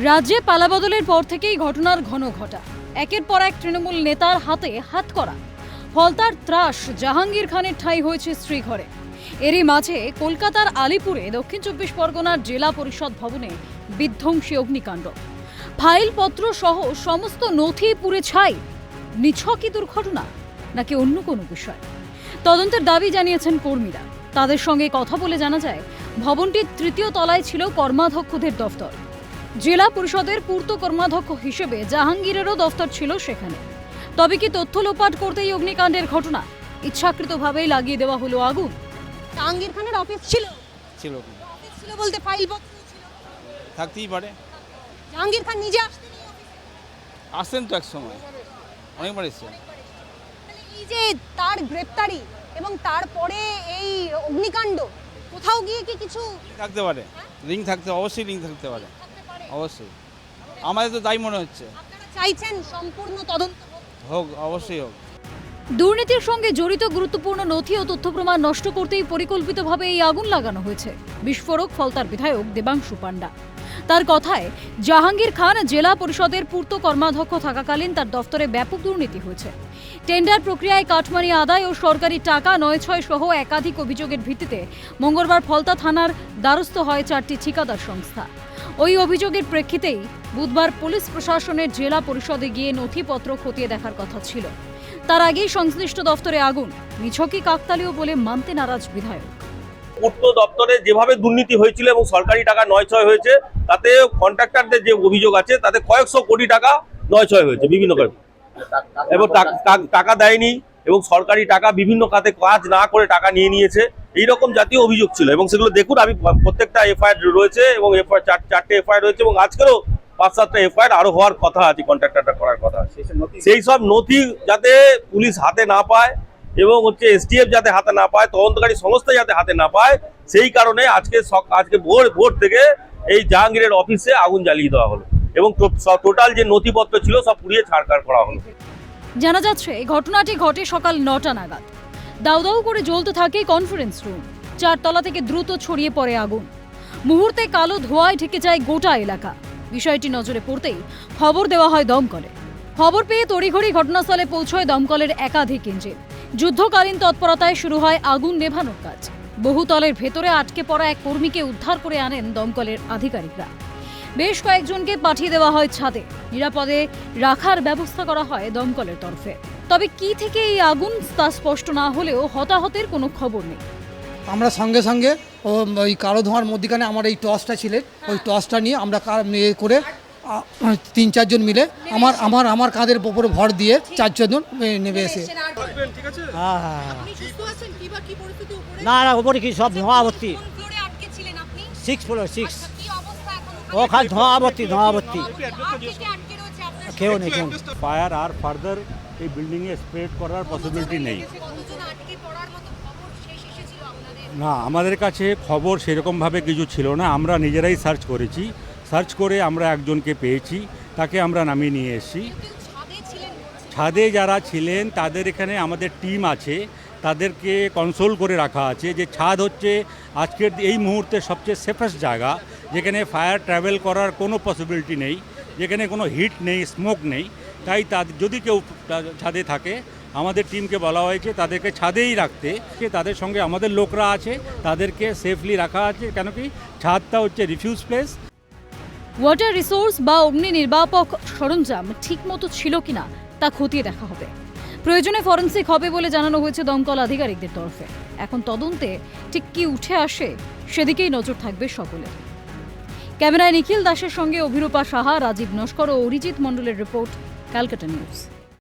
রাজ্যে পালাবদলের পর থেকেই ঘটনার ঘন ঘটা। একের পর এক তৃণমূল নেতার হাতে হাত করা। ফলতার ত্রাস জাহাঙ্গীর খানের ঠাঁই হয়েছে শ্রীঘরে। এরই মাঝে কলকাতার আলিপুরে দক্ষিণ ২৪ পরগনার জেলা পরিষদ ভবনে বিধ্বংসী অগ্নিকাণ্ড। ফাইলপত্র সহ সমস্ত নথি পুড়ে ছাই। নিছকই দুর্ঘটনা নাকি অন্য কোনো বিষয়? তদন্তের দাবি জানিয়েছেন কর্মীরা। তাদের সঙ্গে কথা বলে জানা যায়, ভবনটির তৃতীয় তলায় ছিল কর্মাধ্যক্ষদের দফতর। জেলা পরিষদের পূর্ত কর্মাধ্যক্ষ হিসেবে জাহাঙ্গীরেরও দফতর ছিল সেখানে। তবে কি তথ্য লোপাট করতেই অগ্নিকাণ্ডের ঘটনা? ইচ্ছাকৃতভাবেই লাগিয়ে দেওয়া হলো আগুন। জাহাঙ্গীর খানের অফিস ছিল ছিল অফিস ছিল বলতে ফাইলপত্র ছিল। থাকতেই পারে। জাহাঙ্গীর খান নিজে আসতেন এই অফিসে? আসতেন তো এক সময়, অনেকবার এসছেন। তাহলে এই যে তার গ্রেপ্তারি এবং তারপরে এই অগ্নিকাণ্ড, কোথাও গিয়ে কি কিছু থাকতে পারে, লিঙ্ক থাকতে, অবশ্যই লিঙ্ক থাকতে পারে, অবশ্যই। আমাদের তো তাই মনে হচ্ছে। আপনারা চাইছেন সম্পূর্ণ তদন্ত হোক, অবশ্যই হোক। দুর্নীতির সঙ্গে জড়িত গুরুত্বপূর্ণ নথি ও তথ্য প্রমাণ নষ্ট করতেই পরিকল্পিতভাবে এই আগুন লাগানো হয়েছে। বিস্ফোরক ফলতার বিধায়ক দেবাংশু পান্ডা। তার কথায়, জাহাঙ্গীর খান জেলা পরিষদের পূর্ত কর্মাধ্যক্ষ থাকাকালীন তার দফতরে ব্যাপক দুর্নীতি হয়েছে। টেন্ডার প্রক্রিয়ায় কাটমানি আদায় ও সরকারি টাকা নয়-ছয় সহ একাধিক অভিযোগের ভিত্তিতে মঙ্গলবার ফলতা থানার দ্বারস্থ হয় 4টি ঠিকাদার সংস্থা। ওই অভিযোগের প্রেক্ষিতেই বুধবার পুলিশ প্রশাসনের জেলা পরিষদে গিয়ে নথিপত্র খতিয়ে দেখার কথা ছিল। তার আগেই সংশ্লিষ্ট দফতরে আগুন। নিছকই কাকতালীয় বলে মানতে নারাজ বিধায়ক। পূর্ত দপ্তরে যেভাবে দুর্নীতি হয়েছিল এবং সরকারি টাকা নয়-ছয় হয়েছে, তাতে কন্ট্রাক্টরদের যে অভিযোগ আছে তাতে কয়েকশো কোটি টাকা নয়-ছয় হয়েছে বিভিন্ন কারণে, এবং টাকা দেয়নি এবং সরকারি টাকা বিভিন্ন খাতে কাজ না করে টাকা নিয়ে নিয়েছে, এইরকম জাতীয় অভিযোগ ছিল। এবং সেগুলো দেখুন, আমি প্রত্যেকটা এফআইআর রয়েছে এবং চারটে এফআইআর রয়েছে এবং আজকেরও 5-7টা এফআইআর আরো হওয়ার কথা আছে, কন্ট্রাক্টরটা করার কথা। সেই সব নথি যাতে পুলিশ হাতে না পায় এবং এসটিএফ যাতে হাতে না পায়, তদন্তকারী সংস্থা যাতে হাতে না পায়, সেই কারণে আজকে ভোর থেকে এই জাহাঙ্গীরের অফিসে আগুন জ্বালিয়ে দেওয়া হলো এবং টোটাল যে নথিপত্র ছিল সব পুড়িয়ে ছাড়খাড় করা হলো। জানা যাচ্ছে, ঘটনাটি ঘটে সকাল 9টা নাগাদ। দাউ দাউ করে জ্বলতে থাকে কনফারেন্স রুম। 4 তলা থেকে দ্রুত ছড়িয়ে পড়ে আগুন। মুহূর্তে কালো ধোঁয়ায় ঢেকে যায় গোটা এলাকা। বিষয়টি নজরে পড়তেই খবর দেওয়া হয় দমকলে। খবর পেয়ে তড়িঘড়ি ঘটনাস্থলে পৌঁছয় দমকলের একাধিক ইঞ্জিন। যুদ্ধকালীন তৎপরতায় শুরু হয় আগুন নেভানোর কাজ। বহুতলের ভেতরে আটকে পড়া এক কর্মীকে উদ্ধার করে আনেন দমকলের আধিকারিকরা। বেশ কয়েকজনকে পাঠিয়ে দেওয়া হয় ছাদে। নিরাপদে রাখার ব্যবস্থা করা হয় দমকলের তরফে। তবে কি থেকে এই আগুন তা স্পষ্ট না হলেও হতাহতের কোনো খবর নেই। আমরা সঙ্গে সঙ্গে ওই কালো ধোঁয়ার মধ্যখানে আমার এই টর্চটা ছিলেন, ওই টর্চটা নিয়ে আমরা করে 3-4 জন মিলে আমার কাঁধের উপরে ভর দিয়ে 4 জন নেমে এসে। না না, উপরে কি সব ধোঁয়া ভর্তি। 6 ফ্লোর 6। ও খালি ধোঁয়া ভর্তি। কেউ নেই। ফায়ার আর ফার্দার এই বিল্ডিংয়ে স্প্রেড করার পসিবিলিটি নেই। না, আমাদের কাছে খবর সেরকমভাবে কিছু ছিল না। আমরা নিজেরাই সার্চ করেছি। সার্চ করে আমরা একজনকে পেয়েছি, তাকে আমরা নামিয়ে নিয়ে এসেছি। ছাদে যারা ছিলেন তাদের এখানে আমাদের টিম আছে, তাদেরকে কনসোল করে রাখা আছে যে ছাদ হচ্ছে আজকের এই মুহূর্তে সবচেয়ে সেফেস্ট জায়গা, যেখানে ফায়ার ট্রাভেল করার কোনো পসিবিলিটি নেই, যেখানে কোনো হিট নেই, স্মোক নেই। তাই যদি কেউ ছাদে থাকে, আমাদের টিমকে বলা হয়েছে তাদেরকে ছাদেই রাখতে। তাদের সঙ্গে আমাদের লোকরা আছে, তাদেরকে সেফলি রাখা আছে, কেন কি ছাদটা হচ্ছে রিফিউজ প্লেস। ওয়াটার রিসোর্স বা অগ্নি নির্বাপক সরঞ্জাম ঠিকমতো ছিল কিনা তা খতিয়ে দেখা হবে। প্রয়োজনে ফরেনসিক হবে বলে জানানো হয়েছে দমকল আধিকারিকদের তরফে। এখন তদন্তে ঠিক কি উঠে আসে সেদিকেই নজর থাকবে সকলে। ক্যামেরায় নিখিল দাসের সঙ্গে অভিরূপা সাহা, রাজীব নস্কর ও অরিজিৎ মণ্ডলের রিপোর্ট, ক্যালকাটা নিউজ।